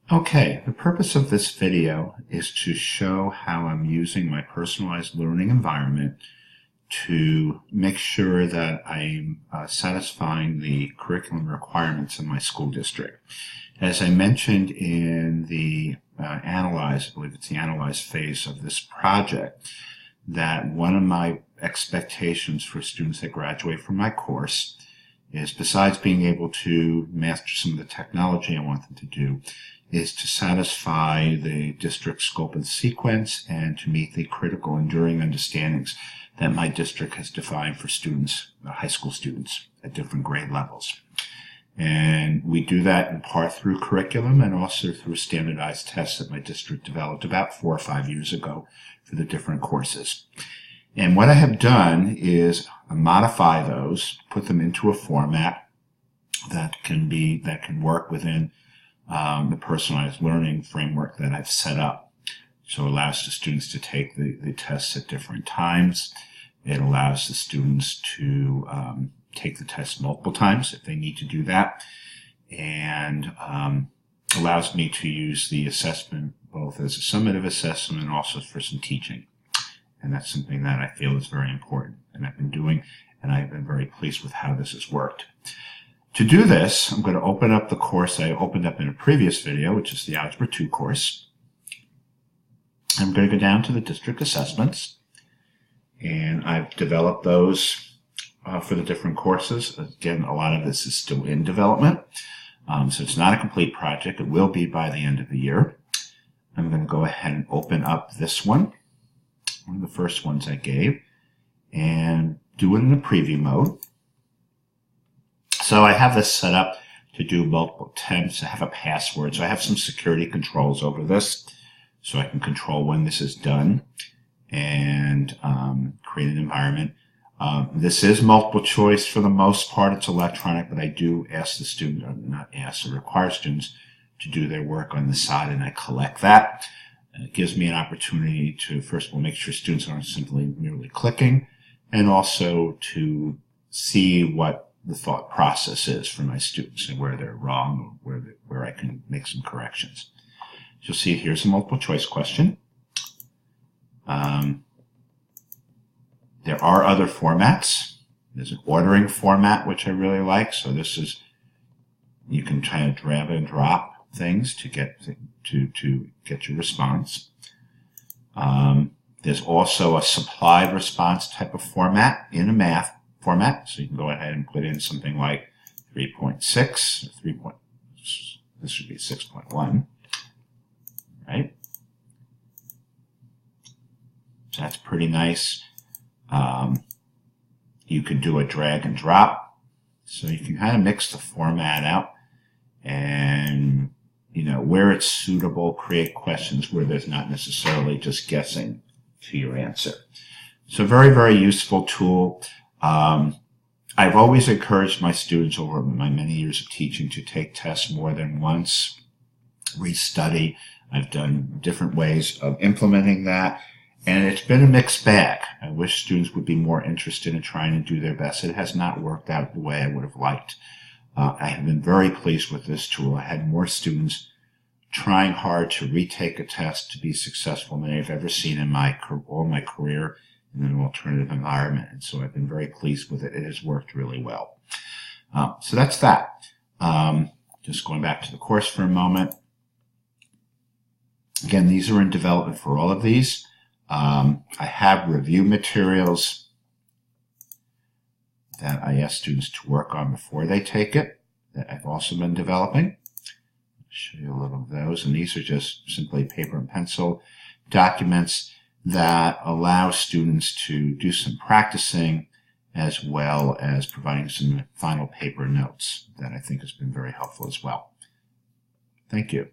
Okay, the purpose of this video is to show how I'm using my personalized learning environment to make sure that I'm satisfying the curriculum requirements in my school district. As I mentioned in the analyze, I believe it's the analyze phase of this project, that one of my expectations for students that graduate from my course is, besides being able to master some of the technology I want them to do, is to satisfy the district scope and sequence and to meet the critical enduring understandings that my district has defined for students, high school students at different grade levels. And we do that in part through curriculum and also through standardized tests that my district developed about 4 or 5 years ago for the different courses. And what I have done is modify those, put them into a format that can work within the personalized learning framework that I've set up. So it allows the students to take the tests at different times. It allows the students to take the test multiple times if they need to do that, and allows me to use the assessment both as a summative assessment and also for some teaching. And that's something that I feel is very important, and I've been doing, and I've been very pleased with how this has worked. To do this, I'm going to open up the course I opened up in a previous video, which is the Algebra 2 course. I'm going to go down to the district assessments, and I've developed those for the different courses. Again, a lot of this is still in development, so it's not a complete project. It will be by the end of the year. I'm going to go ahead and open up this one of the first ones I gave, and do it in the preview mode. So I have this set up to do multiple attempts. I have a password, so I have some security controls over this, so I can control when this is done and create an environment. This is multiple choice for the most part. It's electronic, but I do ask the student, or not ask, or require students to do their work on the side, and I collect that. And it gives me an opportunity to, first of all, make sure students aren't simply merely clicking, and also to see what the thought process is for my students and where they're wrong, or where I can make some corrections. You'll see here's a multiple choice question. There are other formats. There's an ordering format, which I really like. So this is, you can try to drag and drop things to get your response. There's also a supplied response type of format in a math format, so you can go ahead and put in something like 3.6 or this should be 6.1, right? So that's pretty nice. You could do a drag and drop, so you can kind of mix the format out, and where it's suitable, create questions where there's not necessarily just guessing to your answer. So very, very useful tool. I've always encouraged my students over my many years of teaching to take tests more than once, restudy. I've done different ways of implementing that, and it's been a mixed bag. I wish students would be more interested in trying to do their best. It has not worked out the way I would have liked. I have been very pleased with this tool. I had more students trying hard to retake a test to be successful than I've ever seen in all my career in an alternative environment. And so I've been very pleased with it. It has worked really well. So that's that. Just going back to the course for a moment. Again, these are in development for all of these. I have review materials that I ask students to work on before they take it that I've also been developing. I'll show you a little of those. And these are just simply paper and pencil documents that allow students to do some practicing as well as providing some final paper notes that I think has been very helpful as well. Thank you.